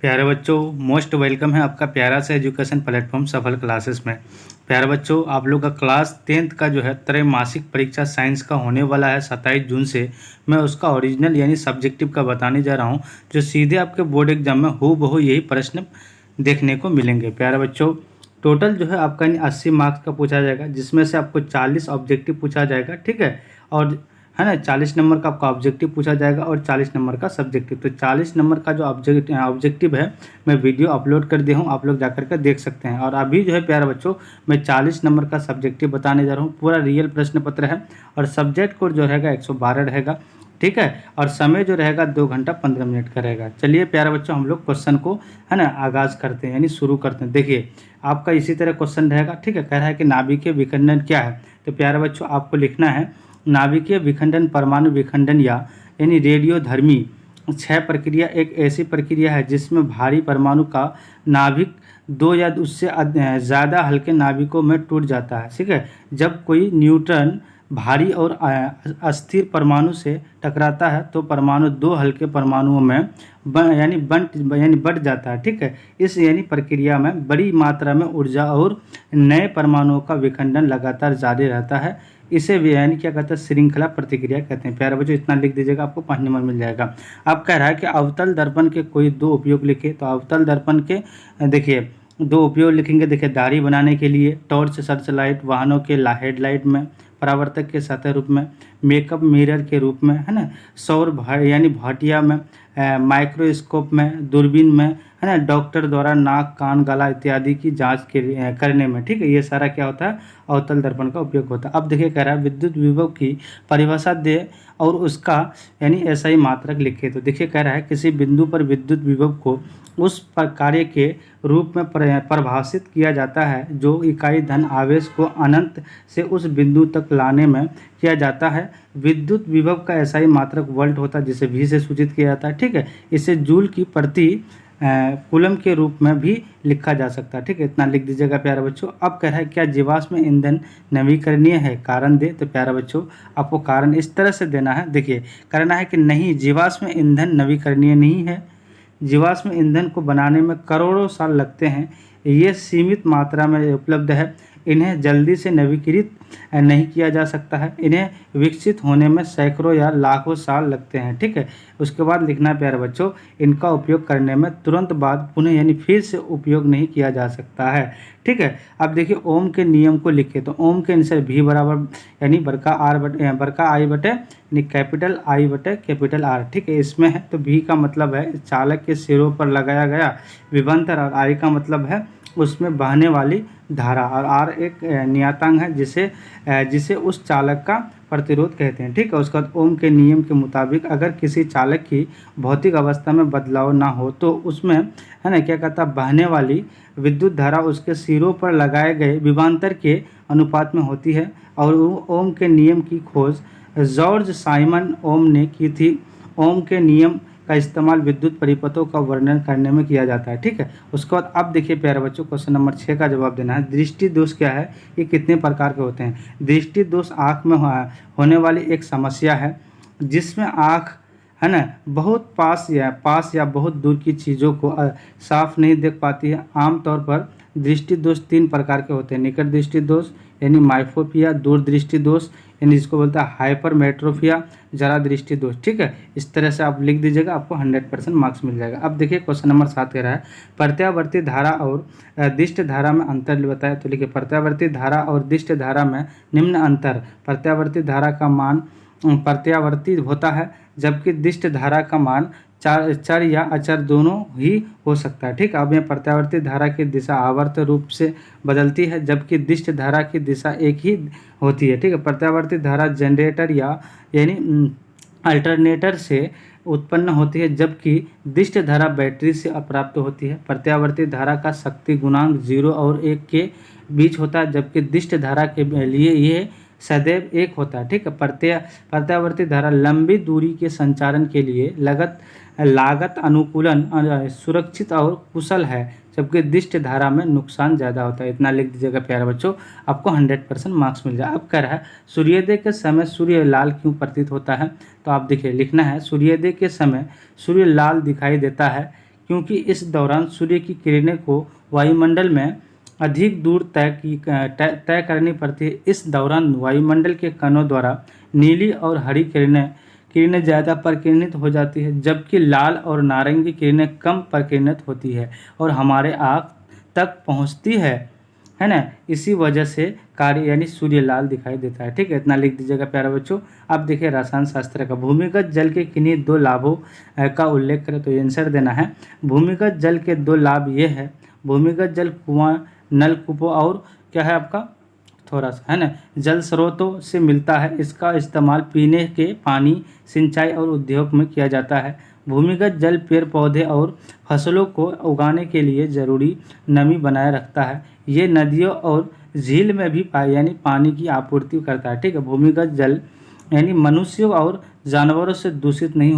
प्यारे बच्चों, most welcome है आपका प्यारा सा एजुकेशन प्लेटफॉर्म सफल क्लासेस में। प्यारे बच्चों, आप लोग का क्लास 10th का जो है त्रैमासिक परीक्षा साइंस का होने वाला है 27 जून से। मैं उसका ओरिजिनल यानी सब्जेक्टिव का बताने जा रहा हूं, जो सीधे आपके बोर्ड एग्जाम में हूबहू यही प्रश्न देखने को मिलेंगे। प्यारे बच्चों, टोटल जो है आपका 80 मार्क्स का पूछा जाएगा, जिसमें से आपको 40 ऑब्जेक्टिव पूछा जाएगा, ठीक है। और है ना, 40 नंबर का आपका ऑब्जेक्टिव पूछा जाएगा और 40 नंबर का सब्जेक्टिव। तो 40 नंबर का जो ऑब्जेक्टिव है, मैं वीडियो अपलोड कर दिया हूँ, आप लोग जाकर के देख सकते हैं। और अभी जो है प्यारे बच्चों, मैं 40 नंबर का सब्जेक्टिव बताने जा रहा हूँ। पूरा रियल प्रश्न पत्र है और सब्जेक्ट कोड जो रहेगा 112 रहेगा, ठीक है। और समय जो रहेगा 2 घंटा 15 मिनट का रहेगा। चलिए प्यारे बच्चों, हम लोग क्वेश्चन को है ना आगाज़ करते हैं, यानी शुरू करते हैं। देखिए, आपका इसी तरह क्वेश्चन रहेगा, ठीक है। कह रहा है कि नाभिकीय विखंडन क्या है। तो प्यारे बच्चों, आपको लिखना है नाभिकीय विखंडन परमाणु विखंडन यानी रेडियोधर्मी 6 प्रक्रिया एक ऐसी प्रक्रिया है जिसमें भारी परमाणु का नाभिक 2 या उससे ज़्यादा हल्के नाभिकों में टूट जाता है, ठीक है। जब कोई न्यूट्रॉन भारी और अस्थिर परमाणु से टकराता है तो परमाणु 2 हल्के परमाणुओं में बढ़ जाता है, ठीक है। इस यानी प्रक्रिया में बड़ी मात्रा में ऊर्जा और नए परमाणुओं का विखंडन लगातार जारी रहता है। इसे यानी क्या कहते हैं, श्रृंखला प्रतिक्रिया कहते हैं। प्यारे बच्चों, इतना लिख दीजिएगा, आपको 5 नंबर मिल जाएगा। अब कह रहा है कि अवतल दर्पण के कोई 2 उपयोग लिखे। तो अवतल दर्पण के देखिए 2 उपयोग लिखेंगे। देखिए, दाढ़ी बनाने के लिए, टॉर्च सर्च लाइट वाहनों के हेडलाइट में, परावर्तक के सतह रूप में, मेकअप मिरर के रूप में, है ना, सौर यानी भाटिया में, माइक्रोस्कोप में, दूरबीन में, है ना, डॉक्टर द्वारा नाक कान गला इत्यादि की जांच के करने में, ठीक है। ये सारा क्या होता है, अवतल दर्पण का उपयोग होता है। अब देखिए, कह रहा है विद्युत विभव की परिभाषा दे और उसका यानी SI मात्रक लिखे। तो देखिए, कह रहा है किसी बिंदु पर विद्युत विभव को उस कार्य के रूप में परिभाषित किया जाता है जो इकाई धन आवेश को अनंत से उस बिंदु तक लाने में किया जाता है। विद्युत विभव का SI मात्रक वोल्ट होता है, जिसे V से सूचित किया जाता है, ठीक है। इसे जूल की प्रति कूलम के रूप में भी लिखा जा सकता है, ठीक है। इतना लिख दीजिएगा प्यारे बच्चों। अब कह रहा है क्या जीवाश्म ईंधन नवीकरणीय है, कारण दे। तो प्यारे बच्चों, आपको कारण इस तरह से देना है। देखिए, करना है कि नहीं, जीवाश्म ईंधन नवीकरणीय नहीं है। जीवाश्म ईंधन को बनाने में करोड़ों साल लगते हैं। ये सीमित मात्रा में उपलब्ध है। इन्हें जल्दी से नवीकृत नहीं किया जा सकता है। इन्हें विकसित होने में सैकड़ों या लाखों साल लगते हैं, ठीक है। उसके बाद लिखना है प्यारे बच्चों, इनका उपयोग करने में तुरंत बाद पुनः यानी फिर से उपयोग नहीं किया जा सकता है, ठीक है। अब देखिए, ओम के नियम को लिखे। तो ओम के अनुसार V बराबर यानी बड़का I बटे यानी कैपिटल I बटे कैपिटल R, ठीक है। इसमें है तो V का मतलब है चालक के सिरों पर लगाया गया विभवांतर और I का मतलब है उसमें बहने वाली धारा और R एक नियतांक है जिसे उस चालक का प्रतिरोध कहते हैं, ठीक है। उसके बाद ओम के नियम के मुताबिक अगर किसी चालक की भौतिक अवस्था में बदलाव ना हो तो उसमें है ना क्या कहता है, बहने वाली विद्युत धारा उसके सिरों पर लगाए गए विभवांतर के अनुपात में होती है। और ओम के नियम की खोज जॉर्ज साइमन ओम ने की थी। ओम के नियम का इस्तेमाल विद्युत परिपथों का वर्णन करने में किया जाता है, ठीक है। उसके बाद अब देखिए प्यारे बच्चों, क्वेश्चन नंबर 6 का जवाब देना है। दृष्टि दोष क्या है, ये कितने प्रकार के होते हैं। दृष्टि दोष आँख में होने वाली एक समस्या है जिसमें आँख है ना बहुत पास या बहुत दूर की चीज़ों को साफ नहीं देख पाती है। आमतौर पर दृष्टि दोष 3 प्रकार के होते हैं। निकट दृष्टि दोष यानी माइफोपिया, दूर दृष्टि दोष यानी जिसको बोलता है हाइपरमेट्रोपिया, जरा दृष्टि दोष, ठीक है। इस तरह से आप लिख दीजिएगा, आपको 100% मार्क्स मिल जाएगा। अब देखिए क्वेश्चन नंबर 7 कह रहा है प्रत्यावर्ती धारा और दिष्ट धारा में अंतर बताया। तो लिखिए, प्रत्यावर्ती धारा और दिष्ट धारा में निम्न अंतर। प्रत्यावर्ती धारा का मान प्रत्यावर्ती होता है, जबकि दिष्ट धारा का मान चर या अचर दोनों ही हो सकता है, ठीक है। अब यह प्रत्यावर्ती धारा की दिशा आवर्त रूप से बदलती है, जबकि दिष्ट धारा की दिशा एक ही होती है, ठीक है। प्रत्यावर्ती धारा जनरेटर यानी अल्टरनेटर से उत्पन्न होती है, जबकि दिष्ट धारा बैटरी से प्राप्त होती है। प्रत्यावर्ती धारा का शक्ति गुणांक 0 और 1 के बीच होता है, जबकि दिष्ट धारा के लिए ये सदैव 1 होता है, ठीक है। प्रत्यावर्ती धारा लंबी दूरी के संचारण के लिए लागत अनुकूलन सुरक्षित और कुशल है, जबकि दिष्ट धारा में नुकसान ज़्यादा होता है। इतना लिख दीजिएगा प्यारे बच्चों, आपको 100% मार्क्स मिल जाए। अब कह रहा है सूर्योदय के समय सूर्य लाल क्यों प्रतीत होता है। तो आप देखिए, लिखना है सूर्योदय के समय सूर्य लाल दिखाई देता है क्योंकि इस दौरान सूर्य की किरणें को वायुमंडल में अधिक दूर तय करनी पड़ती है। इस दौरान वायुमंडल के कणों द्वारा नीली और हरी किरणें ज़्यादा परिकिरणित हो जाती है, जबकि लाल और नारंगी किरणें कम परिकिरणित होती है और हमारे आँख तक पहुँचती है ना। इसी वजह से कार्य यानी सूर्य लाल दिखाई देता है। ठीक है, इतना लिख दीजिएगा प्यारे बच्चों। अब देखिए रसायन शास्त्र का भूमिगत जल के किन्हीं 2 लाभों का उल्लेख करें, तो ये आंसर देना है। भूमिगत जल के 2 लाभ ये है, भूमिगत जल कुआं, नलकूपों और क्या है आपका थोड़ा सा है ना जल स्रोतों से मिलता है। इसका इस्तेमाल पीने के पानी, सिंचाई और उद्योग में किया जाता है। भूमिगत जल पेड़ पौधे और फसलों को उगाने के लिए ज़रूरी नमी बनाए रखता है। ये नदियों और झील में भी यानी पानी की आपूर्ति करता है। ठीक है, भूमिगत जल यानी मनुष्यों और जानवरों से दूषित नहीं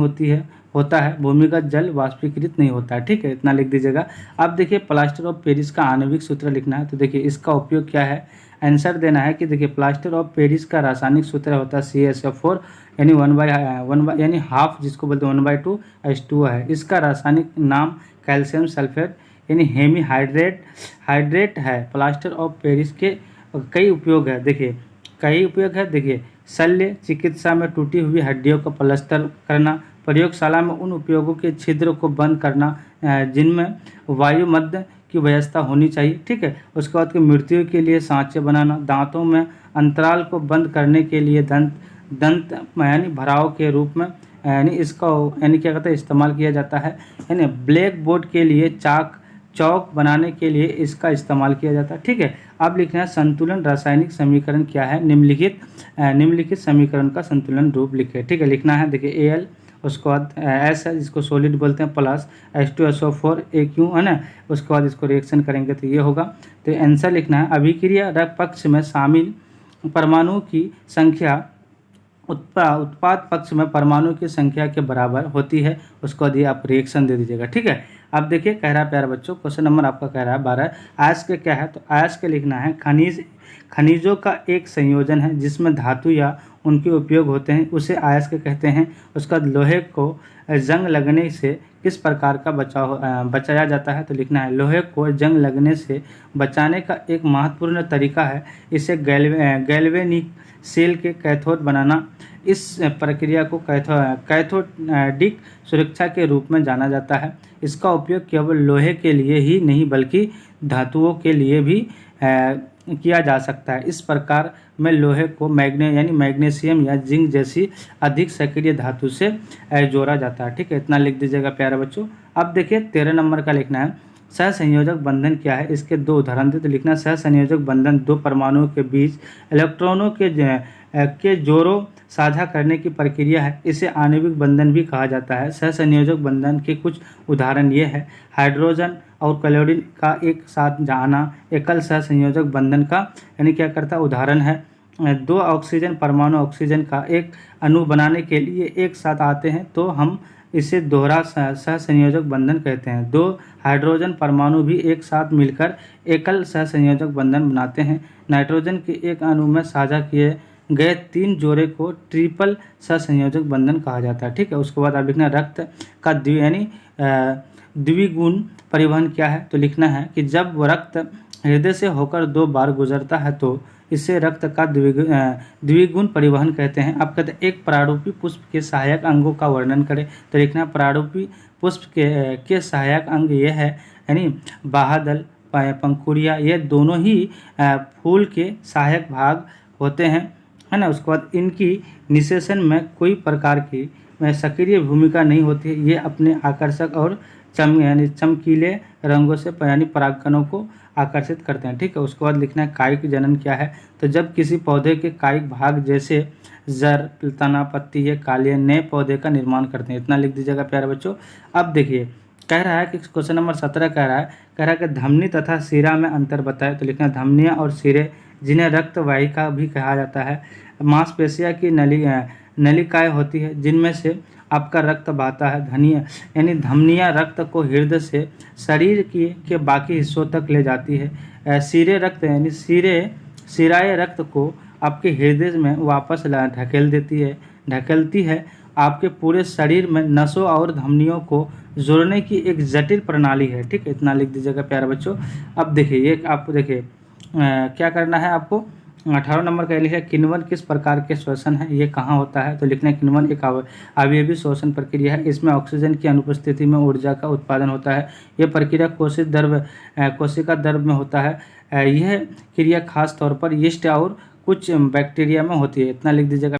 होता है। भूमिगत जल वाष्पीकृत नहीं होता है। ठीक है, इतना लिख दीजिएगा। अब देखिए प्लास्टर ऑफ पेरिस का आणविक सूत्र लिखना है, तो देखिए इसका उपयोग क्या है, आंसर देना है कि देखिए प्लास्टर ऑफ पेरिस का रासायनिक सूत्र होता है CaSO4 यानी 1/1 यानी हाफ, जिसको बोलते हैं 1/2 H2O है। इसका रासायनिक नाम कैल्शियम सल्फेट यानी हेमी हाइड्रेट है। प्लास्टर ऑफ पेरिस के कई उपयोग है, देखिए कई उपयोग है। देखिए शल्य चिकित्सा में टूटी हुई हड्डियों का प्लास्टर करना, प्रयोगशाला में उन उपयोगों के छिद्र को बंद करना जिनमें वायु मध्य की व्यवस्था होनी चाहिए। ठीक है, उसके बाद की मृत्यु के लिए सांचे बनाना, दांतों में अंतराल को बंद करने के लिए दंत यानी भराव के रूप में यानी इसका यानी क्या कहते हैं इस्तेमाल किया जाता है। यानी ब्लैक बोर्ड के लिए चौक बनाने के लिए इसका इस्तेमाल किया जाता है। ठीक है, अब लिखना है संतुलन रासायनिक समीकरण क्या है, निम्नलिखित समीकरण का संतुलन रूप लिखे। ठीक है, लिखना है देखिए Al, उसके बाद S है जिसको सॉलिड बोलते हैं, प्लस H2SO4 AQ है ना। उसके बाद इसको रिएक्शन करेंगे तो ये होगा। तो आंसर लिखना है अभिक्रिया पक्ष में शामिल परमाणुओं की संख्या उत्पाद पक्ष में परमाणु की संख्या के बराबर होती है। उसको बाद आप रिएक्शन दे दीजिएगा। ठीक है, अब देखिए कह रहा है प्यारे बच्चों, क्वेश्चन नंबर आपका कह रहा है 12, अयस्क क्या है, तो अयस्क लिखना है खनिजों का एक संयोजन है जिसमें धातु या उनके उपयोग होते हैं, उसे अयस्क कहते हैं। उसका लोहे को जंग लगने से किस प्रकार का बचाया जाता है, तो लिखना है लोहे को जंग लगने से बचाने का एक महत्वपूर्ण तरीका है इसे गैल्वेनिक सेल के कैथोड बनाना। इस प्रक्रिया को कैथोडिक सुरक्षा के रूप में जाना जाता है। इसका उपयोग केवल लोहे के लिए ही नहीं बल्कि धातुओं के लिए भी किया जा सकता है। इस प्रकार में लोहे को मैग्नीशियम या जिंक जैसी अधिक सक्रिय धातु से जोड़ा जाता है। ठीक है, इतना लिख दीजिएगा प्यारे बच्चों। अब देखिए 13 नंबर का लिखना है सहसंयोजक बंधन क्या है, इसके 2 उदाहरण दे, तो लिखना सहसंयोजक बंधन 2 परमाणुओं के बीच इलेक्ट्रॉनों के जोड़ों साझा करने की प्रक्रिया है। इसे आणविक बंधन भी कहा जाता है। सहसंयोजक बंधन के कुछ उदाहरण ये है, हाइड्रोजन और क्लोरीन का एक साथ जाना एकल सहसंयोजक बंधन का यानी क्या करता उदाहरण है। 2 ऑक्सीजन परमाणु ऑक्सीजन का एक अणु बनाने के लिए एक साथ आते हैं तो हम इसे दोहरा सहसंयोजक बंधन कहते हैं। 2 हाइड्रोजन परमाणु भी एक साथ मिलकर एकल सहसंयोजक बंधन बनाते हैं। नाइट्रोजन के एक अणु में साझा किए गए 3 जोड़े को ट्रिपल सहसंयोजक बंधन कहा जाता है। ठीक है, उसके बाद आप लिखना रक्त का द्विगुण परिवहन क्या है, तो लिखना है कि जब रक्त हृदय से होकर 2 बार गुजरता है तो इसे रक्त का द्विगुण परिवहन कहते हैं। अब कहते हैं एक प्रारूपी पुष्प के सहायक अंगों का वर्णन करें, तो लिखना प्रारूपी पुष्प के सहायक अंग ये है यानी बाह्यदल पंखुड़ियाँ, ये दोनों ही फूल के सहायक भाग होते हैं है ना। उसके बाद इनकी निषेचन में कोई प्रकार की सक्रिय भूमिका नहीं होती है। ये अपने आकर्षक और चमकीले रंगों से परागकणों को आकर्षित करते हैं। ठीक है, उसके बाद लिखना है कायिक जनन क्या है, तो जब किसी पौधे के कायिक भाग जैसे जड़, तना, पत्ती या कालियाँ नए पौधे का निर्माण करते हैं। इतना लिख दीजिएगा प्यारे बच्चों। अब देखिए कह रहा है कि क्वेश्चन नंबर 17 कह रहा है कि धमनी तथा शिरा में अंतर बताए, तो लिखना धमनियाँ और सिरे जिन्हें रक्त वाहिका भी कहा जाता है, मांसपेशियाँ की नलिकाएँ होती है जिनमें से आपका रक्त बहता है। धमनियाँ रक्त को हृदय से शरीर के बाकी हिस्सों तक ले जाती है। सिरे रक्त शिराएँ रक्त को आपके हृदय में वापस ढकेलती है। आपके पूरे शरीर में नसों और धमनियों को जोड़ने की एक जटिल प्रणाली है। ठीक है, इतना लिख दीजिएगा प्यारे बच्चों। अब देखिए ये आपको देखिए क्या करना है आपको। 18 नंबर का लिखा है किण्वन किस प्रकार के श्वसन है, ये कहाँ होता है, तो लिखना है किण्वन एक अवयवी श्वसन प्रक्रिया है। इसमें ऑक्सीजन की अनुपस्थिति में ऊर्जा का उत्पादन होता है। यह प्रक्रिया कोशिका द्रव में होता है। यह क्रिया खास तौर पर यीस्ट और कुछ बैक्टीरिया में होती है। इतना लिख दीजिएगा।